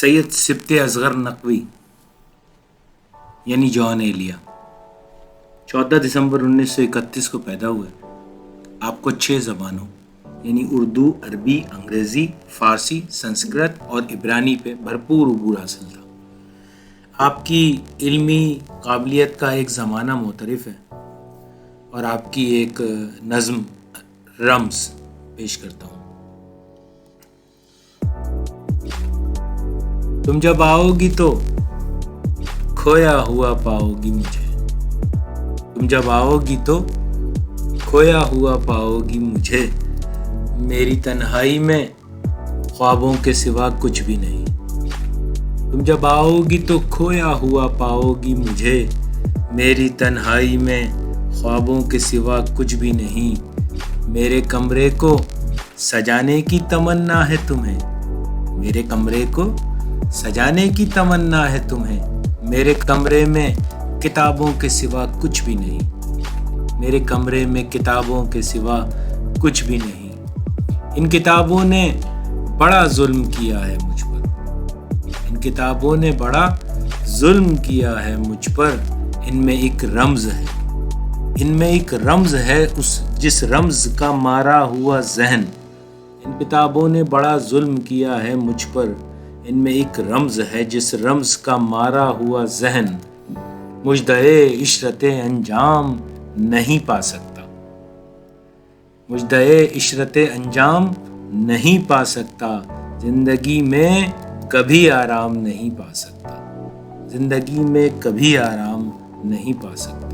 سید سبط اصغر نقوی یعنی جان ایلیا 14 دسمبر 1931 کو پیدا ہوئے۔ آپ کو 6 زبانوں یعنی اردو، عربی، انگریزی، فارسی، سنسکرت اور عبرانی پہ بھرپور عبور حاصل تھا۔ آپ کی علمی قابلیت کا ایک زمانہ معترف ہے اور آپ کی ایک نظم رمز پیش کرتا ہوں۔ تم جب آؤ گی تو کھویا ہوا پاؤ گی مجھے، تم جب آؤ گی تو کھویا ہوا پاؤ گی مجھے، میری تنہائی میں خوابوں کے سوا کچھ بھی نہیں۔ تم جب آؤ گی تو کھویا ہوا پاؤ گی مجھے، میری تنہائی میں خوابوں کے سوا کچھ بھی نہیں۔ میرے کمرے کو سجانے کی تمنا ہے تمہیں، میرے کمرے کو سجانے کی تمنا ہے تمہیں، میرے کمرے میں کتابوں کے سوا کچھ بھی نہیں، میرے کمرے میں کتابوں کے سوا کچھ بھی نہیں۔ ان کتابوں نے بڑا ظلم کیا ہے مجھ پر، ان کتابوں نے بڑا ظلم کیا ہے مجھ پر، ان میں ایک رمز ہے، ان میں ایک رمز ہے جس رمز کا مارا ہوا ذہن۔ ان کتابوں نے بڑا ظلم کیا ہے مجھ پر، ان میں ایک رمز ہے جس رمز کا مارا ہوا ذہن، مژدۂ عشرت انجام نہیں پا سکتا، مژدۂ عشرت انجام نہیں پا سکتا، زندگی میں کبھی آرام نہیں پا سکتا، زندگی میں کبھی آرام نہیں پا سکتا۔